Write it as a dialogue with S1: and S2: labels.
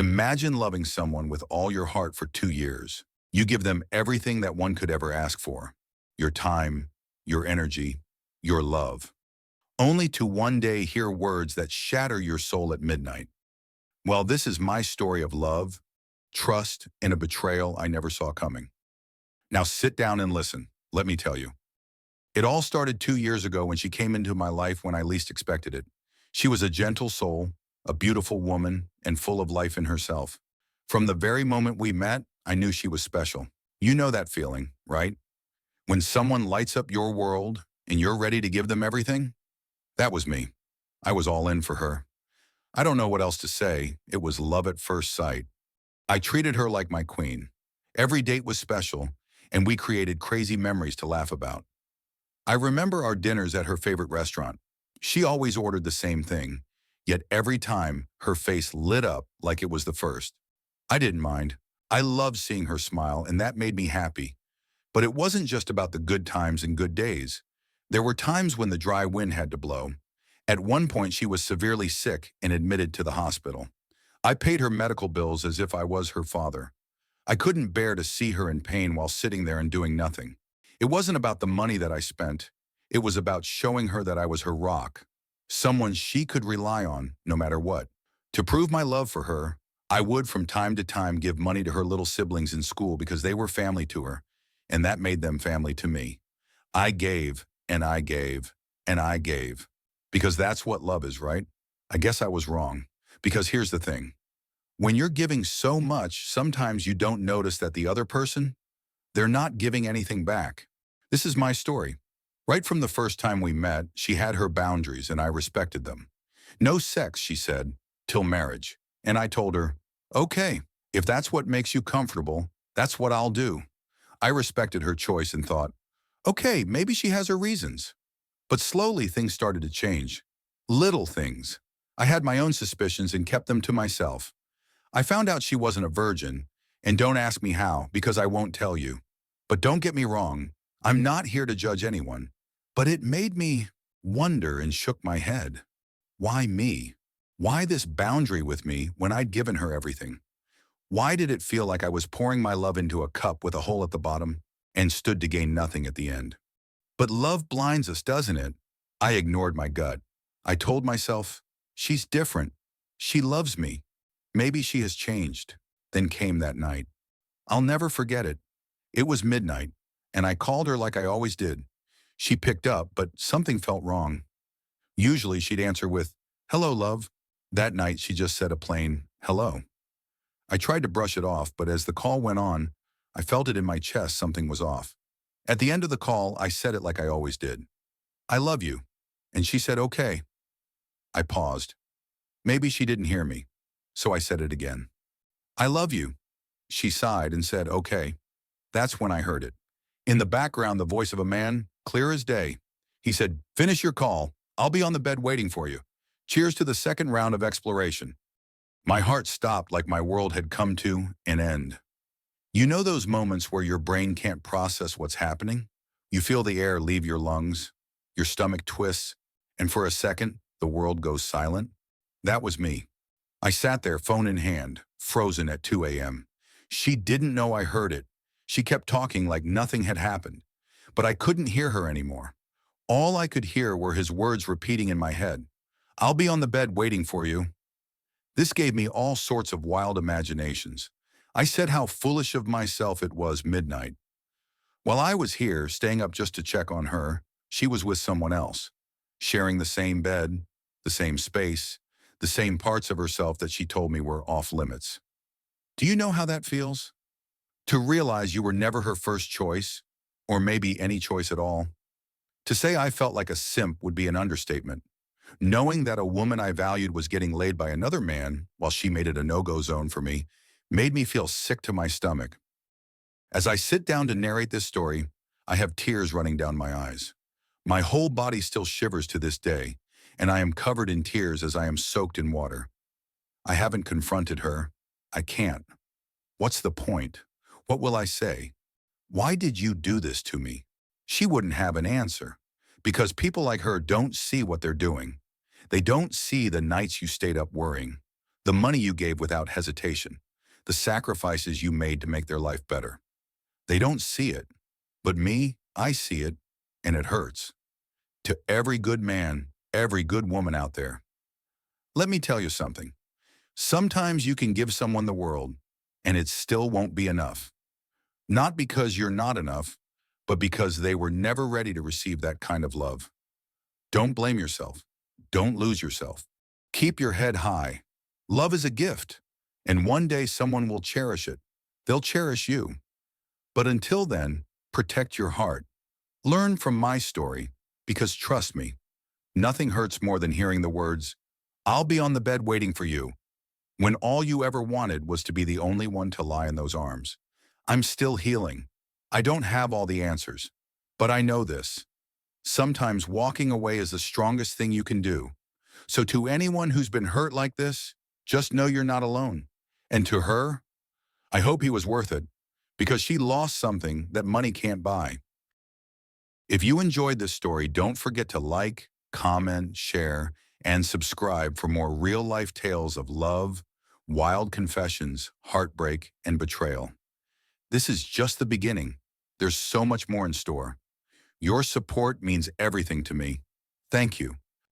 S1: Imagine loving someone with all your heart for 2 years. You give them everything that one could ever ask for. Your time, your energy, your love. Only to one day hear words that shatter your soul at midnight. Well, this is my story of love, trust, and a betrayal I never saw coming. Now sit down and listen. Let me tell you. It all started 2 years ago when she came into my life when I least expected it. She was a gentle soul, a beautiful woman, and full of life in herself. From the very moment we met, I knew she was special. You know that feeling, right? When someone lights up your world and you're ready to give them everything? That was me. I was all in for her. I don't know what else to say. It was love at first sight. I treated her like my queen. Every date was special, and we created crazy memories to laugh about. I remember our dinners at her favorite restaurant. She always ordered the same thing, yet every time her face lit up like it was the first. I didn't mind. I loved seeing her smile, and that made me happy. But it wasn't just about the good times and good days. There were times when the dry wind had to blow. At one point, she was severely sick and admitted to the hospital. I paid her medical bills as if I was her father. I couldn't bear to see her in pain while sitting there and doing nothing. It wasn't about the money that I spent. It was about showing her that I was her rock, someone she could rely on no matter what. To prove my love for her, I would from time to time give money to her little siblings in school because they were family to her, and that made them family to me. I gave, and I gave, and I gave. Because that's what love is, right? I guess I was wrong. Because here's the thing. When you're giving so much, sometimes you don't notice that the other person, they're not giving anything back. This is my story. Right from the first time we met, she had her boundaries and I respected them. No sex, she said, till marriage. And I told her, okay, if that's what makes you comfortable, that's what I'll do. I respected her choice and thought, okay, maybe she has her reasons. But slowly things started to change. Little things. I had my own suspicions and kept them to myself. I found out she wasn't a virgin, and don't ask me how, because I won't tell you. But don't get me wrong, I'm not here to judge anyone. But it made me wonder and shook my head. Why me? Why this boundary with me when I'd given her everything? Why did it feel like I was pouring my love into a cup with a hole at the bottom and stood to gain nothing at the end? But love blinds us, doesn't it? I ignored my gut. I told myself, she's different. She loves me. Maybe she has changed. Then came that night. I'll never forget it. It was midnight, and I called her like I always did. She picked up, but something felt wrong. Usually she'd answer with, hello, love. That night she just said a plain, hello. I tried to brush it off, but as the call went on, I felt it in my chest something was off. At the end of the call, I said it like I always did. I love you. And she said, okay. I paused. Maybe she didn't hear me, so I said it again. I love you. She sighed and said, okay. That's when I heard it. In the background, the voice of a man, clear as day. He said, finish your call. I'll be on the bed waiting for you. Cheers to the second round of exploration. My heart stopped like my world had come to an end. You know those moments where your brain can't process what's happening? You feel the air leave your lungs, your stomach twists, and for a second, the world goes silent? That was me. I sat there, phone in hand, frozen at 2 a.m. She didn't know I heard it. She kept talking like nothing had happened, but I couldn't hear her anymore. All I could hear were his words repeating in my head. I'll be on the bed waiting for you. This gave me all sorts of wild imaginations. I said how foolish of myself it was midnight. While I was here, staying up just to check on her, she was with someone else, sharing the same bed, the same space, the same parts of herself that she told me were off limits. Do you know how that feels? To realize you were never her first choice, or maybe any choice at all. To say I felt like a simp would be an understatement. Knowing that a woman I valued was getting laid by another man while she made it a no-go zone for me made me feel sick to my stomach. As I sit down to narrate this story, I have tears running down my eyes. My whole body still shivers to this day, and I am covered in tears as I am soaked in water. I haven't confronted her. I can't. What's the point? What will I say? Why did you do this to me? She wouldn't have an answer, because people like her don't see what they're doing. They don't see the nights you stayed up worrying, the money you gave without hesitation, the sacrifices you made to make their life better. They don't see it, but me, I see it, and it hurts. To every good man, every good woman out there, let me tell you something. Sometimes you can give someone the world, and it still won't be enough. Not because you're not enough, but because they were never ready to receive that kind of love. Don't blame yourself. Don't lose yourself. Keep your head high. Love is a gift, and one day someone will cherish it. They'll cherish you. But until then, protect your heart. Learn from my story, because trust me, nothing hurts more than hearing the words, "I'll be on the bed waiting for you," when all you ever wanted was to be the only one to lie in those arms. I'm still healing. I don't have all the answers, but I know this. Sometimes walking away is the strongest thing you can do. So to anyone who's been hurt like this, just know you're not alone. And to her, I hope he was worth it, because she lost something that money can't buy. If you enjoyed this story, don't forget to like, comment, share, and subscribe for more real-life tales of love, wild confessions, heartbreak, and betrayal. This is just the beginning. There's so much more in store. Your support means everything to me. Thank you.